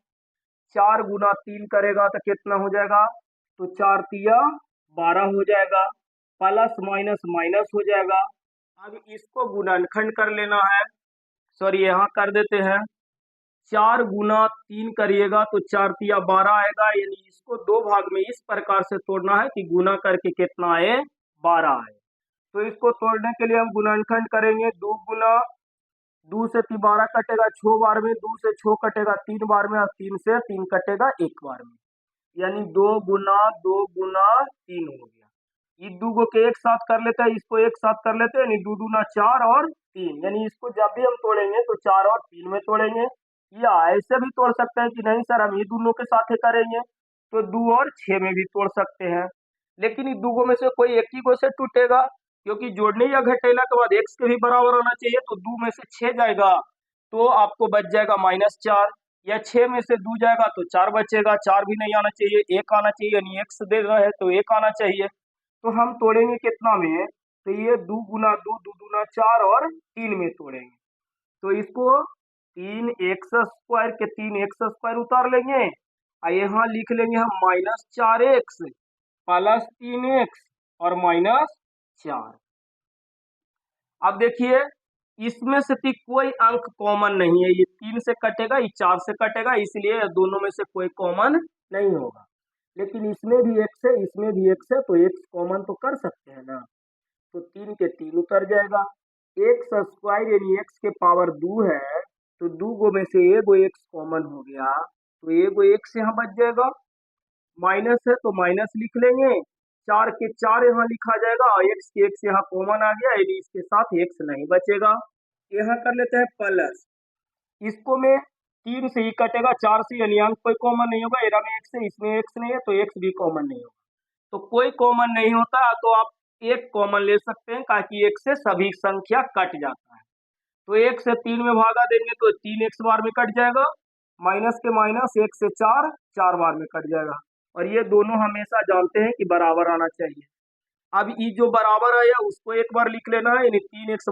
4 गुना 3 करेगा तो कितना हो जाएगा, तो 4 तिया 12 हो जाएगा, प्लस माइनस माइनस हो जाएगा। अब इसको गुणनखंड कर लेना है, सॉरी यहाँ कर देते हैं। 4 गुना 3 करिएगा तो 4 तिया 12 आएगा, यानी इसको दो भाग में इस प्रकार से तोड़ना है कि गुना करके कितना आए, 12 आए। तो इसको तोड़ने के लिए हम गुणनखंड करेंगे। 2 गुना 2 से 12 कटेगा 6 बार में, 2 से 6 कटेगा 3 बार में, और 3 से 3 कटेगा 1 बार में, यानी 2 गुना 3 हो गया। ये दो के एक साथ कर लेते हैं, इसको एक साथ कर लेते हैं, यानी 2 दूना 4 और 3, यानी इसको जब भी हम तोड़ेंगे तो 4 और 3 में तोड़ेंगे। या ऐसे भी तोड़ सकते हैं कि नहीं सर हम ये दोनों के साथ ही करेंगे, तो 2 और 6 में भी तोड़ सकते हैं। लेकिन ये दो में से कोई एक ही को से टूटेगा, क्योंकि जोड़ने या घटेला के बाद x के भी बराबर होना चाहिए। तो 2 में से 6 जाएगा तो आपको बच जाएगा -4, या 6 में से 2 जाएगा तो 4 बचेगा, 4 भी नहीं आना चाहिए, 1 आना चाहिए, यानी x दे रहा है तो 1 आना चाहिए। तो हम तोड़ेंगे कितना में, तो ये 2 गुना 2 2 दूना 4 और 3 में तोड़ेंगे। तो इसको 3x² के 3x² उतार लेंगे, और यहाँ लिख लेंगे हम -4x प्लस 3x और -4। अब देखिए इसमें से कोई अंक कॉमन नहीं है, ये 3 से कटेगा, ये 4 से कटेगा, इसलिए दोनों में से कोई कॉमन नहीं होगा। लेकिन इसमें भी x है, इसमें भी x है, तो x कॉमन तो कर सकते हैं ना। तो 3 के 3 उतर जाएगा। x² यानी x के पावर 2 है, तो 2 गो में से एगो x कॉमन हो गया, तो एगो x यहाँ बच जाएगा। माइनस है तो माइनस लिख लेंगे, 4 के 4 यहाँ लिखा जाएगा, और x के x यहाँ कॉमन आ गया, यानी इसके साथ x नहीं बचेगा। यहाँ कर लेते हैं प्लस, इसको में 3 से ही कटेगा, 4 से, यानी अंक कोई कॉमन नहीं होगा। एरा में x है, इसमें x नहीं है, तो x भी कॉमन नहीं होगा। तो कोई कॉमन नहीं होता तो आप एक कॉमन ले सकते हैं, ताकि एक से सभी संख्या कट जाता है। तो 1 से 3 में भागा देंगे तो 3x बार में कट जाएगा, माइनस के माइनस 1 से 4 4 बार में कट जाएगा। और ये दोनों हमेशा जानते हैं कि बराबर आना चाहिए। अब ये जो बराबर है उसको एक बार लिख लेना है, यानी 3x -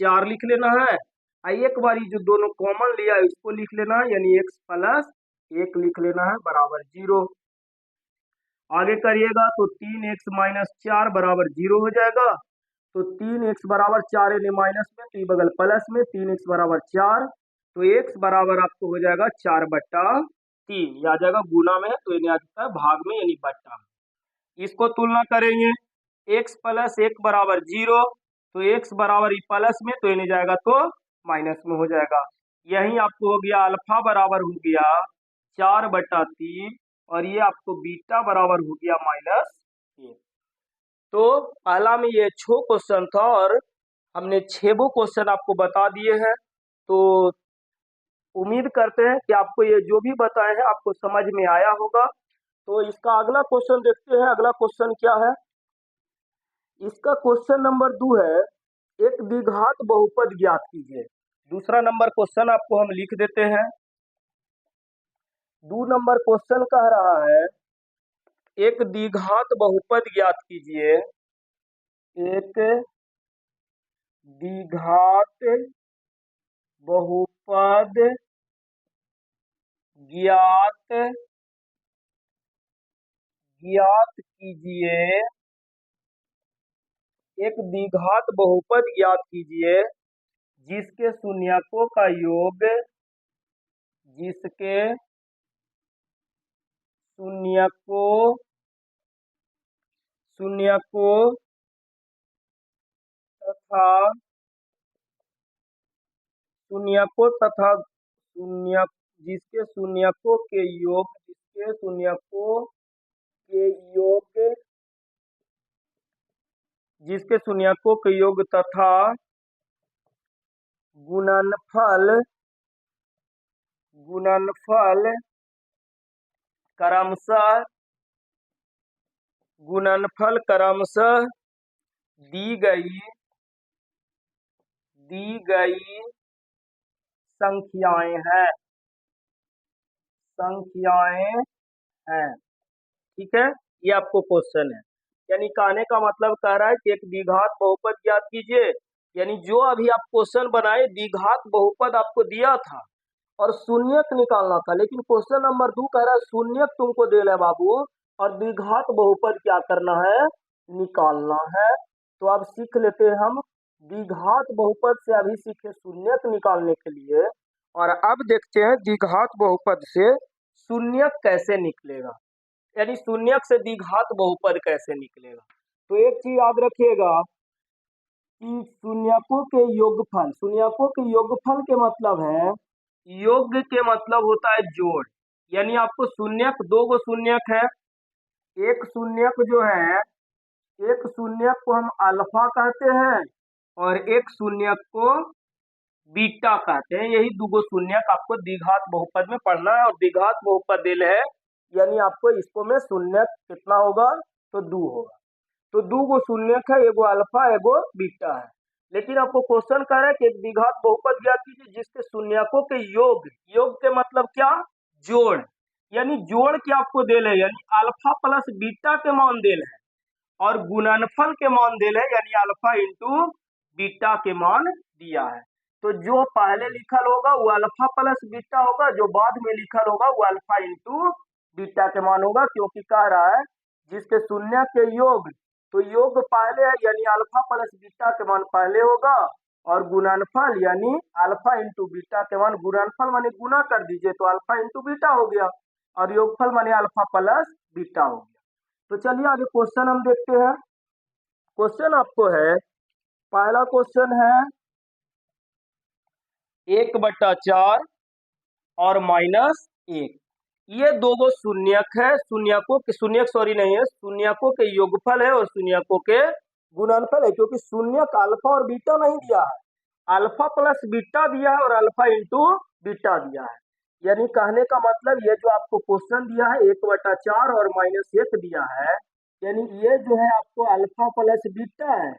4 लिख लेना है, और एक बार ये जो दोनों कॉमन लिया है इसको लिख लेना है, यानी x प्लस 1 लिख लेना है बराबर 0। आगे करिएगा तो 3x - 4 बराबर 0 हो जाएगा। तो 3x बराबर 4 यानी माइनस में, तो ये बगल प्लस में, 3x बराबर 4, तो x बराबर आपको हो जाएगा 4/3, ये आ जाएगा गुना में है तो ये आ जाता है भाग में, यानी बट्टा में। इसको तुलना करेंगे, x प्लस 1 बराबर 0, तो x बराबर प्लस में, तो ये जाएगा तो माइनस में हो जाएगा। यही आपको हो गया अल्फा बराबर हो गया 4/3, और ये आपको बीटा बराबर हो गया -1। तो पहला में ये 6 क्वेश्चन था, और हमने 6 क्वेश्चन आपको बता दिए हैं। तो उम्मीद करते हैं कि आपको ये जो भी बताए हैं आपको समझ में आया होगा। तो इसका अगला क्वेश्चन देखते हैं, अगला क्वेश्चन क्या है। इसका क्वेश्चन नंबर 2 है, एक द्विघात बहुपद ज्ञात कीजिए। दूसरा नंबर क्वेश्चन आपको हम लिख देते हैं। 2 नंबर क्वेश्चन कह रहा है एक द्विघात बहुपद ज्ञात कीजिए। एक द्विघात बहुपद ज्ञात कीजिए। एक द्विघात बहुपद ज्ञात कीजिए जिसके शून्यकों का योग, जिसके शून्यकों तथा जिसके शून्यकों के योग, जिसके शून्यकों के योग तथा गुणनफल क्रमशः दी गई संख्याएं हैं। ठीक है, ये आपको क्वेश्चन है। यानी कहने का मतलब कह रहा है कि एक द्विघात बहुपद ज्ञात कीजिए। यानी जो अभी आप क्वेश्चन बनाए द्विघात बहुपद आपको दिया था और शून्यक निकालना था, लेकिन क्वेश्चन नंबर 2 कह रहा है शून्यक तुमको दे रहा है बाबू और द्विघात बहुपद क्या करना है, निकालना है। तो अब सीख लेते हैं हम द्विघात बहुपद से, अभी सीखे शून्यक निकालने के लिए, और अब देखते हैं द्विघात बहुपद से शून्यक कैसे निकलेगा, यानी शून्यक से द्विघात बहुपद कैसे निकलेगा। तो एक चीज याद रखिएगा कि शून्यकों के योगफल के मतलब है, योग के मतलब होता है जोड़। यानी आपको शून्यक, दो गो शून्यक है, एक शून्यक जो है, एक शून्यक को हम अल्फा कहते हैं और एक शून्यक को बीटा कहते हैं। यही दुगो शून्यक आपको द्विघात बहुपद में पढ़ना है और द्विघात बहुपद दिल है, यानी आपको इसको में शून्यक कितना होगा, तो 2 होगा। तो 2 गो शून्यक है, एगो अल्फा एगो बीटा है। लेकिन आपको क्वेश्चन कर रहा है कि एक द्विघात बहुपद ज्ञात कीजिए जिसके शून्यकों के योग के मतलब क्या, जोड़। यानी जोड़ के आपको देल है, यानी अल्फा प्लस बीटा के मान देल है और गुणनफल के मान देल है, यानी अल्फा इंटू बीटा के मान दिया है। तो जो पहले लिखल होगा वो अल्फा प्लस बीटा होगा, जो बाद में लिखल होगा वो अल्फा इंटू बीटा के मान होगा, क्योंकि कह रहा है जिसके शून्य के योग, तो योग पहले है यानी अल्फा प्लस बीटा के मान पहले होगा, और गुणनफल यानी अल्फा इंटू बीटा के मान, गुणनफल माने गुना कर दीजिए तो अल्फा इंटू बीटा हो गया, और योगफल माने अल्फा प्लस बीटा हो गया। तो चलिए आगे क्वेश्चन हम देखते हैं। क्वेश्चन आपको है, पहला क्वेश्चन है 1/4 और -1, ये दो गो शून्यक है, शून्यकों के योगफल है और शून्यकों के गुणनफल है, क्योंकि शून्यक अल्फा और बीटा नहीं दिया है, अल्फा प्लस बीटा दिया है और अल्फा इंटू बीटा दिया है। यानी कहने का मतलब ये जो आपको क्वेश्चन दिया है 1/4 और -1 दिया है, यानी ये जो है आपको अल्फा प्लस बीटा है,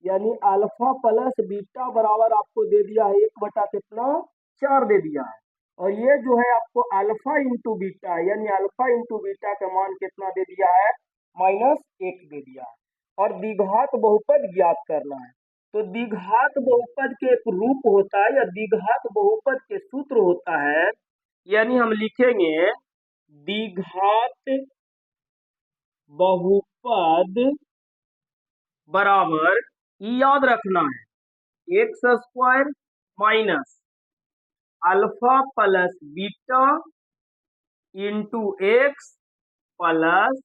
यानी अल्फा प्लस बीटा बराबर आपको दे दिया है 1/4 दे दिया है, और ये जो है आपको अल्फा इंटू बीटा यानी अल्फा इंटू बीटा का मान कितना दे दिया है, -1 दे दिया है, और द्विघात बहुपद ज्ञात करना है। तो द्विघात बहुपद के एक रूप होता है या द्विघात बहुपद के सूत्र होता है, यानी हम लिखेंगे द्विघात बहुपद बराबर, याद रखना है, x² minus alpha plus beta into x plus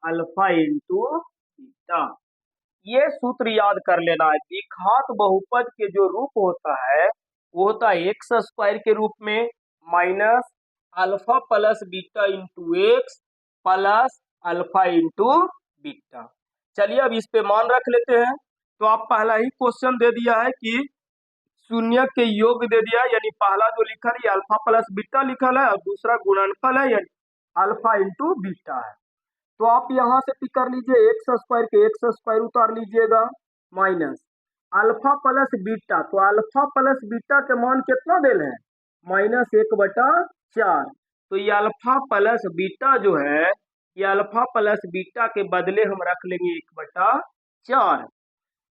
alpha into beta. ये सूत्र याद कर लेना है। द्विघात बहुपद के जो रूप होता है वो होता है x² के रूप में minus alpha plus beta into x plus alpha into beta. चलिए अब इस पे मान रख लेते हैं। तो आप पहला ही क्वेश्चन दे दिया है कि शून्य के योग दे दिया, यानी पहला जो लिखा है अल्फा प्लस बीटा लिखल है और दूसरा गुणनफल है यानी अल्फा इंटू बीटा है। तो आप यहाँ से टिक कर लीजिए, x² के x² उतार लीजिएगा माइनस अल्फा प्लस बीटा, तो अल्फा प्लस बीटा के मान कितना देल है, -1/4। तो ये अल्फा प्लस बीटा जो है, ये अल्फा प्लस बीटा के बदले हम रख लेंगे 1/4।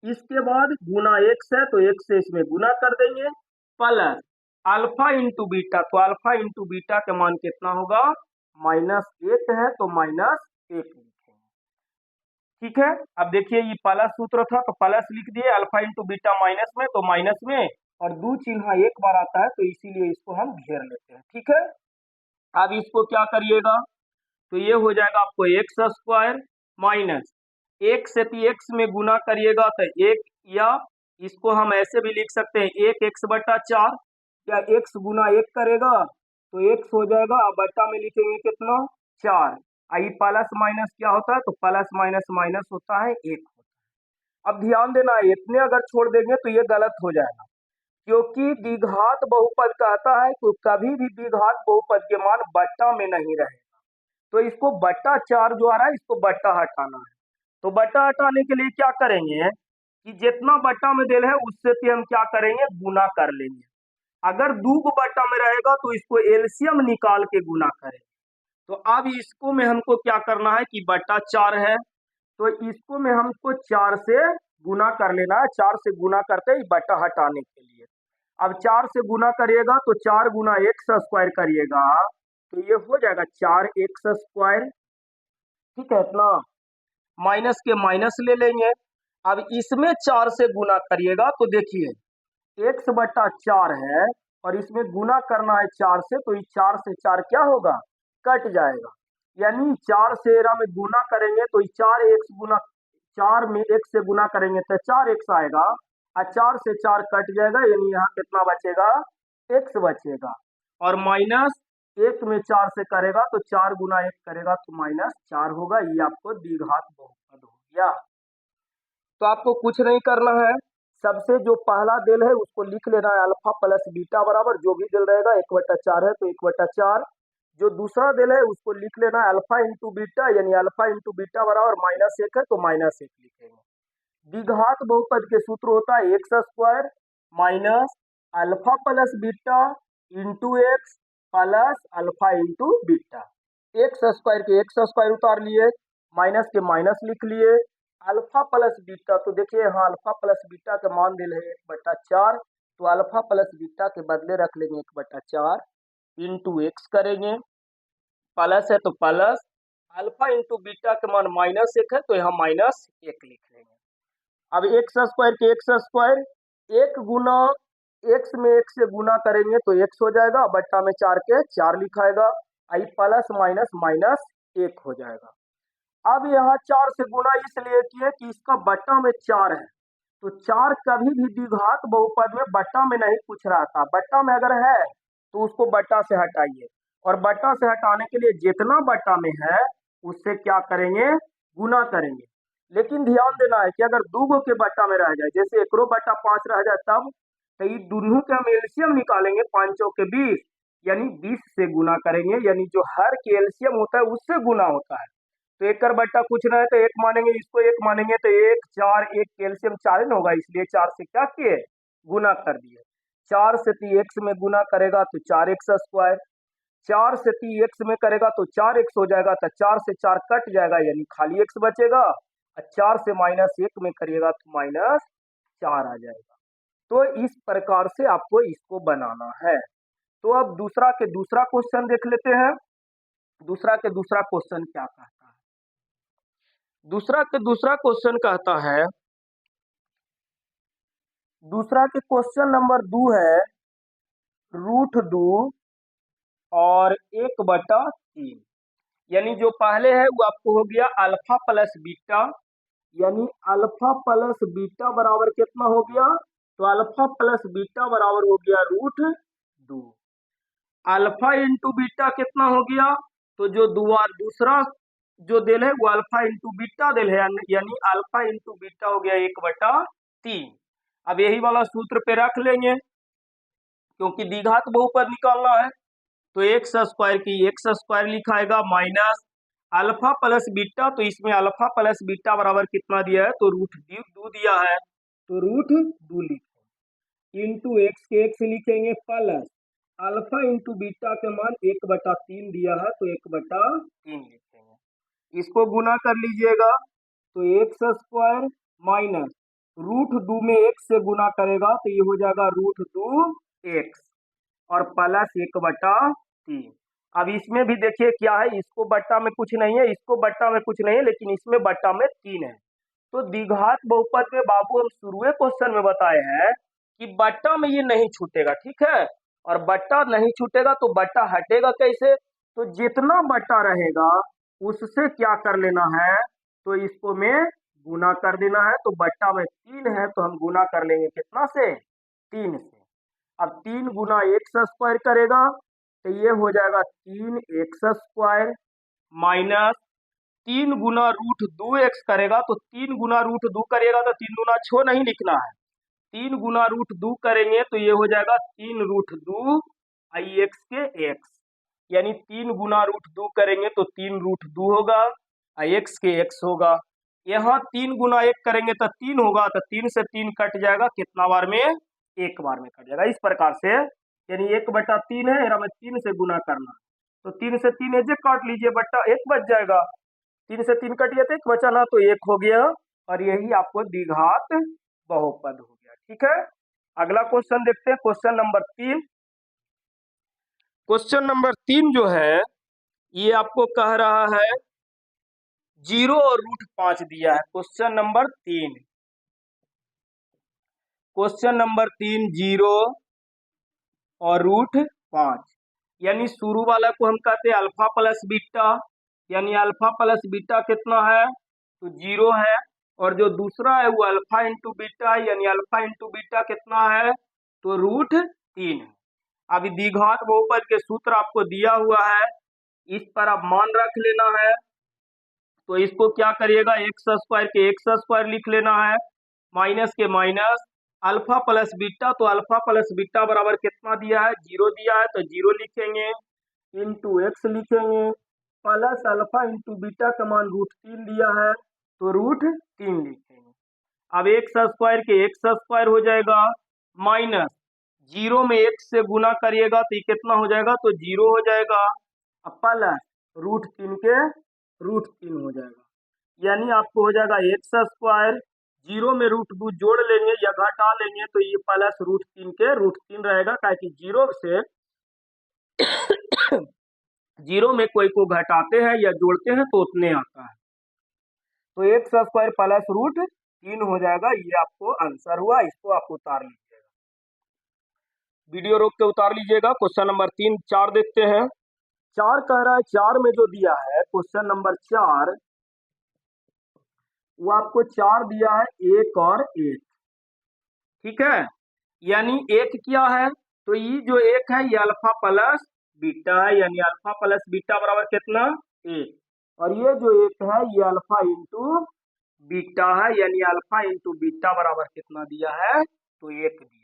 इसके बाद गुना x है तो x से इसमें गुना कर देंगे, प्लस अल्फा इंटू बीटा, तो अल्फा इंटू बीटा का मान कितना होगा, -1 है तो -1 लिखेंगे। ठीक है, अब देखिए ये प्लस सूत्र था तो प्लस लिख दिए, अल्फा इंटू बीटा माइनस में तो माइनस में, और दो चिन्ह एक बार आता है तो इसीलिए इसको हम घेर लेते हैं। ठीक है, अब इसको क्या करिएगा, तो ये हो जाएगा आपको x² माइनस एक से x में गुना करिएगा तो 1, या इसको हम ऐसे भी लिख सकते हैं 1x/4, या x गुना 1 करेगा तो x हो जाएगा, अब बटा में लिखेंगे कितना, 4। आई प्लस माइनस क्या होता है, तो प्लस माइनस माइनस होता है 1 होता है। अब ध्यान देना है, इतने अगर छोड़ देंगे तो ये गलत हो जाएगा, क्योंकि द्विघात बहुपद कहता है कि कभी भी द्विघात बहुपद के मान बट्टा में नहीं रहेगा, तो इसको बट्टा 4 जो आ रहा है इसको बट्टा हटाना है। तो बट्टा हटाने के लिए क्या करेंगे, कि जितना बट्टा में दिल है उससे ते हम क्या करेंगे, गुना कर लेंगे। अगर दो गो बट्टा में रहेगा तो इसको एलसीएम निकाल के गुना करें। तो अब इसको में हमको क्या करना है कि बट्टा 4 है, तो इसको में हमको 4 से गुना कर लेना है। 4 से गुना करते ही बट्टा हटाने के लिए। अब 4 से गुना करिएगा तो 4 गुना एक्स स्क्वायर करिएगा तो ये हो जाएगा 4x²। ठीक है इतना, माइनस के माइनस ले लेंगे। अब इसमें 4 से गुना करिएगा तो देखिए x/4 है और इसमें गुना करना है 4 से, तो ये 4 से 4 क्या होगा, कट जाएगा। यानी 4 से में गुना करेंगे तो 4x गुना 4 में x से गुना करेंगे तो 4x आएगा और 4 से 4 कट जाएगा, यानी यहाँ कितना बचेगा, x बचेगा। और माइनस 1 में 4 से करेगा तो 4 गुना 1 करेगा तो -4 होगा। ये आपको द्विघात बहुपद हो गया। तो आपको कुछ नहीं करना है, सबसे जो पहला दिल है उसको लिख लेना है अल्फा प्लस बीटा बराबर जो भी दिल रहेगा 1/4 है तो 1/4। जो दूसरा दिल है उसको लिख लेना है अल्फा इंटू बीटा, यानी अल्फा इंटू बीटा बराबर -1 है तो -1 लिखेंगे। द्विघात बहुपद के सूत्र होता है x² minus alpha plus beta into x plus alpha into beta. x² के x² उतार लिए, माइनस के माइनस लिख लिए, अल्फा प्लस बीटा, तो देखिए यहाँ अल्फा प्लस बीटा का मान दिल है 1/4, तो अल्फा प्लस बीटा के बदले रख लेंगे 1/4 इंटू एक्स करेंगे, प्लस है तो प्लस, अल्फा इंटू बीटा का मान -1 है तो यहाँ -1 लिख लेंगे। अब x² के x², 1 गुना x में 1 से गुना करेंगे तो x हो जाएगा, बट्टा में 4 के 4 लिखाएगा, आई प्लस माइनस -1 हो जाएगा। अब यहाँ 4 से गुना इसलिए किए कि इसका बट्टा में 4 है, तो 4 कभी भी द्विघात बहुपद में बट्टा में नहीं पूछ रहा था। बट्टा में अगर है तो उसको बट्टा से हटाइए, और बट्टा से हटाने के लिए जितना बट्टा में है उससे क्या करेंगे, गुना करेंगे। लेकिन ध्यान देना है कि अगर दो गो के बट्टा में रह जाए, जैसे 1/5 रह जाए तब, तो ये दोनों के हम एलसीएम निकालेंगे, 5 चौके 20, यानी 20 से गुना करेंगे, यानी जो हर के एलसीएम होता है उससे गुना होता है। तो 1 बट्टा कुछ ना है तो 1 मानेंगे, इसको 1 मानेंगे तो 1 4 1 कैल्शियम 4 न होगा, इसलिए 4 से क्या किए, गुना कर दिए। 4 से 3 x में गुना करेगा तो 4x², 4 से 3 x में करेगा तो 4x हो जाएगा, तो 4 से 4 कट जाएगा यानी खाली x बचेगा, और 4 से -1 में करिएगा तो -4 आ जाएगा। तो इस प्रकार से आपको इसको बनाना है। तो अब दूसरा के दूसरा क्वेश्चन देख लेते हैं। दूसरा के दूसरा क्वेश्चन क्या कहता है, दूसरा के दूसरा क्वेश्चन कहता है, दूसरा के क्वेश्चन नंबर 2 है √2 और 1/3, यानी जो पहले है वो आपको हो गया अल्फा प्लस बीटा, यानी अल्फा प्लस बीटा बराबर कितना हो गया, तो अल्फा प्लस बीटा बराबर हो गया √2। अल्फा इंटू बीटा कितना हो गया, तो जो दूसरा जो दिल है वो अल्फा इंटू बीटा दिल है, यानी अल्फा इंटू बीटा हो गया 1/3। अब यही वाला सूत्र पे रख लेंगे क्योंकि द्विघात बहुपद निकालना है, तो x² की x² लिखाएगा माइनस अल्फा प्लस बीटा, तो इसमें अल्फा प्लस बीटा बराबर कितना दिया है, तो √2 दिया है, तो √2 लिखेंगे, इंटू एक्स के x लिखेंगे प्लस अल्फा इंटू बीटा के मान 1/3 दिया है तो 1/3 लिखेंगे। इसको गुना कर लीजिएगा तो x² माइनस √2 में x से गुना करेगा तो ये हो जाएगा √2x और प्लस 1/3। अब इसमें भी देखिए क्या है, इसको बट्टा में कुछ नहीं है, इसको बट्टा में कुछ नहीं है, लेकिन इसमें बट्टा में 3 है। तो द्विघात बहुपद में बाबू हम शुरुए क्वेश्चन में बताए हैं कि बट्टा में ये नहीं छूटेगा, ठीक है, और बट्टा नहीं छूटेगा तो बट्टा हटेगा कैसे, तो जितना बट्टा रहेगा उससे क्या कर लेना है, तो इसको में गुना कर देना है। तो बट्टा में 3 है तो हम गुना कर लेंगे कितना से, 3 से। अब 3 गुना x² करेगा तो ये हो जाएगा 3x² माइनस 3 गुना √2x करेगा तो 3 गुना √2 करेगा तो 3 गुना 6 नहीं लिखना है, 3 गुना √2 करेंगे तो ये हो जाएगा 3√2 x के x, यानी 3 गुना √2 करेंगे तो 3√2 होगा, x के x होगा। यहाँ 3 गुना 1 करेंगे तो 3 होगा, तो 3 से 3 कट जाएगा, कितना बार में? एक बार में कट जाएगा। इस प्रकार से यानी 1/3 है, हमें 3 से गुना करना, तो 3 से 3 एजे काट लीजिए, बट्टा 1 बच जाएगा। 3 से 3 कट गया तो 1 बचा ना, तो 1 हो गया, और यही आपको द्विघात बहुपद हो गया। ठीक है, अगला क्वेश्चन देखते हैं, क्वेश्चन नंबर 3। क्वेश्चन नंबर 3 जो है ये आपको कह रहा है 0 और √5 दिया है। क्वेश्चन नंबर 3, क्वेश्चन नंबर 3 0 और √5, यानी शुरू वाला को हम कहते हैं अल्फा प्लस बीटा, यानी अल्फा प्लस बीटा कितना है? तो 0 है, और जो दूसरा है वो अल्फा इंटू बीटा है, यानी अल्फा इंटू बीटा कितना है? तो √3 है। अभी द्विघात बहुपद के सूत्र आपको दिया हुआ है, इस पर आप मान रख लेना है। तो इसको क्या करिएगा, एक्स स्क्वायर के एक्स स्क्वायर लिख लेना है, माइनस के माइनस, अल्फा प्लस बीटा, तो अल्फा प्लस बीटा बराबर कितना दिया है? 0 दिया है, तो 0 लिखेंगे, इंटू एक्स लिखेंगे, प्लस अल्फा इंटू बीटा का मान √3 दिया है, तो √3 लिखेंगे। अब एक्स स्क्वायर के एक्स स्क्वायर हो जाएगा, माइनस 0 में एक्स से गुना करिएगा तो ये कितना हो जाएगा? तो 0 हो जाएगा, अब प्लस √3 के √3 हो जाएगा, यानी आपको हो जाएगा एक्स स्क्वायर, 0 में √2 जोड़ लेंगे या घटा लेंगे तो ये प्लस √3 के √3 रहेगा, ताकि 0 से 0 में कोई को घटाते हैं या जोड़ते हैं तो उतने आता है, तो एक्स स्क्वायर प्लस √3 हो जाएगा। ये आपको आंसर हुआ, इसको आप उतार लीजिएगा, वीडियो रोक के उतार लीजिएगा। क्वेश्चन नंबर 3 4 देखते हैं। 4 कह रहा है, 4 में जो दिया है क्वेश्चन नंबर 4, वो आपको 4 दिया है 1 और 1, ठीक है, यानी 1 क्या है? तो ये जो 1 है ये अल्फा प्लस बीटा है, यानी अल्फा प्लस बीटा बराबर कितना? 1, और ये जो 1 है ये अल्फा इंटू बीटा है, यानी अल्फा इंटू बीटा बराबर कितना दिया है? तो 1 दिया है।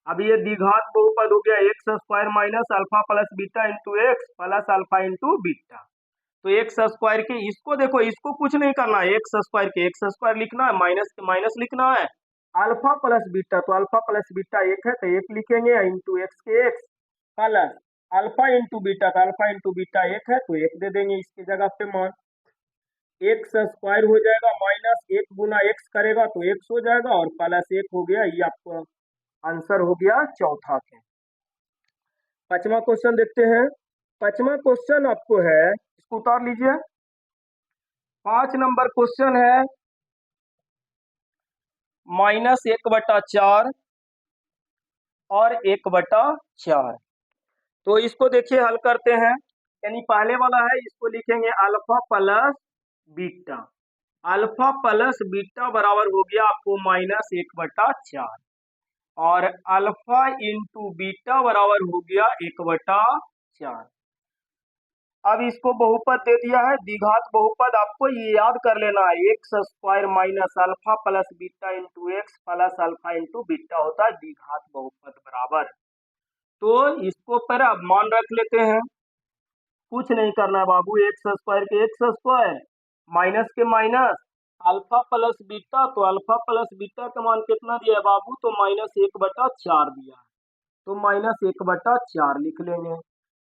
अब ये द्विघात बहुपद हो गया, x square minus alpha plus beta into x plus alpha into beta, तो एक्स स्क्वायर के, इसको देखो, इसको कुछ नहीं करना है, एक्स स्क्वायर के एक्स स्क्वायर लिखना है, माइनस के माइनस लिखना है, अल्फा प्लस बीटा, तो अल्फा प्लस बीटा 1 है तो 1 लिखेंगे, इंटू एक्स के x, plus alpha into beta, तो अल्फा इंटू बीटा 1 है तो 1 दे देंगे इसकी जगह पे मान, एक्स स्क्वायर हो जाएगा, माइनस 1 गुना एक्स करेगा तो एक्स हो जाएगा, और प्लस 1 हो गया, ये आपको आंसर हो गया चौथा के। पांचवा क्वेश्चन देखते हैं। पांचवा क्वेश्चन आपको है, इसको उतार लीजिए, 5 नंबर क्वेश्चन है -1/4 और 1/4, तो इसको देखिए हल करते हैं, यानी पहले वाला है इसको लिखेंगे alpha plus beta, alpha plus beta बराबर हो गया आपको -1/4, और अल्फा इंटू बीटा बराबर हो गया 1/4। अब इसको बहुपद दे दिया है, द्विघात बहुपद, आपको ये याद कर लेना है, x square minus alpha plus beta into x plus alpha into beta होता है द्विघात बहुपद बराबर। तो इसको पर अब मान रख लेते हैं, कुछ नहीं करना है बाबू, एक्स स्क्वायर के एक्स स्क्वायर, माइनस के माइनस, अल्फा प्लस बीटा, तो अल्फा प्लस बीटा का मान कितना दिया है बाबू? तो -1/4 दिया है, तो -1/4 लिख लेंगे,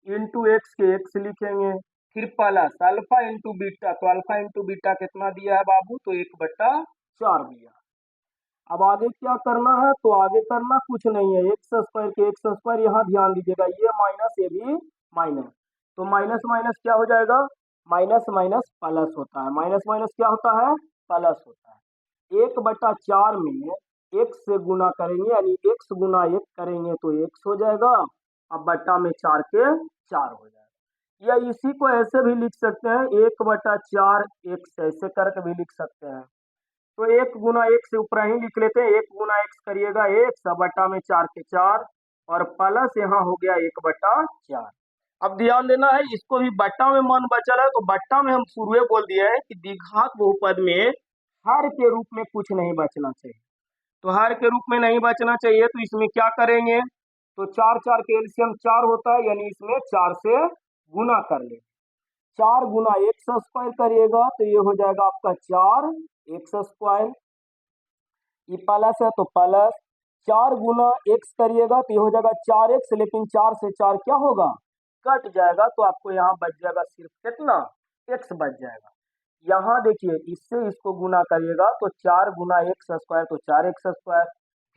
इंटू एक्स के एक्स लिखेंगे, फिर प्लस अल्फा इंटू बीटा, तो अल्फा इंटू बीटा कितना दिया है बाबू? तो 1/4 दिया। अब आगे क्या करना है? तो आगे करना कुछ नहीं है, एक्स स्क्वायर के एक्स स्क्वायर, यहाँ ध्यान दीजिएगा, ये माइनस ये भी माइनस, तो माइनस माइनस क्या हो जाएगा? माइनस माइनस प्लस होता है, माइनस माइनस क्या होता है? प्लस होता है। 1/4 में एक्स से गुना करेंगे, यानी एक्स गुना 1 करेंगे तो एक्स हो जाएगा, अब बट्टा में 4 के 4 हो जाएगा, या इसी को ऐसे भी लिख सकते हैं, 1/4 एक्स ऐसे करके भी लिख सकते हैं, तो 1 गुना 1 से ऊपर ही लिख लेते हैं, 1 गुना एक्स करिएगा एक्स, बट्टा में 4 के 4, और प्लस यहाँ हो गया 1/4। अब ध्यान देना है, इसको भी बट्टा में मान बचा है, तो बट्टा में हम शुरू में बोल दिया है कि द्विघात बहुपद में हर के रूप में कुछ नहीं बचना चाहिए, तो हर के रूप में नहीं बचना चाहिए, तो इसमें क्या करेंगे? तो 4 4 के एलसीएम 4 होता है, यानी इसमें 4 से गुना कर ले, 4 गुना एक्स स्क्वायर करिएगा तो ये हो जाएगा आपका 4 एक्स स्क्वायर, ये प्लस है तो प्लस 4 गुना एक्स करिएगा तो ये हो जाएगा 4x, लेकिन 4 से 4 क्या होगा, कट जाएगा, तो आपको यहाँ बच जाएगा सिर्फ कितना, x बच जाएगा। यहाँ देखिए इससे इसको गुना करिएगा तो 4 गुना एक्स स्क्वायर तो 4x स्क्वायर,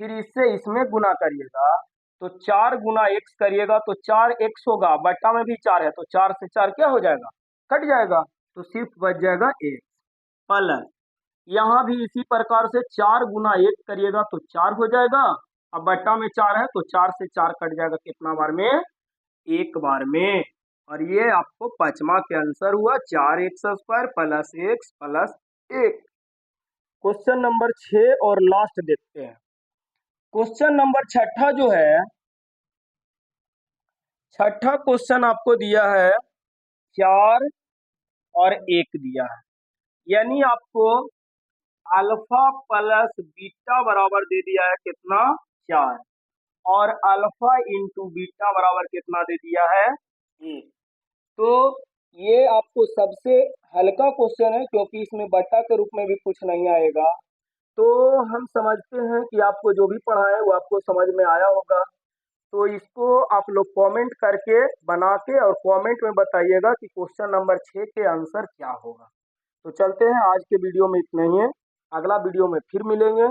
फिर इससे इसमें गुना करिएगा तो 4 गुना एक्स करिएगा तो 4x होगा, बट्टा में भी 4 है तो 4 से 4 क्या हो जाएगा, कट जाएगा, तो सिर्फ बच जाएगा x प्लस, यहाँ भी इसी प्रकार से 4 गुना 1 करिएगा तो 4 हो जाएगा, अब बट्टा में 4 है तो 4 से 4 कट जाएगा, कितना बार में, एक बार में। और ये आपको पांचवा के आंसर हुआ 4x² plus x plus 1। Question number 6 और लास्ट देखते हैं। क्वेश्चन नंबर छठा जो है, छठा क्वेश्चन आपको दिया है 4 और 1 दिया है, यानी आपको अल्फा प्लस बीटा बराबर दे दिया है कितना, 4, और अल्फा इंटू बीटा बराबर कितना दे दिया है, 1। तो ये आपको सबसे हल्का क्वेश्चन है, क्योंकि इसमें बट्टा के रूप में भी कुछ नहीं आएगा। तो हम समझते हैं कि आपको जो भी पढ़ा है वो आपको समझ में आया होगा। तो इसको आप लोग कमेंट करके बना के और कमेंट में बताइएगा कि क्वेश्चन नंबर 6 के आंसर क्या होगा। तो चलते हैं, आज के वीडियो में इतना ही है, अगला वीडियो में फिर मिलेंगे।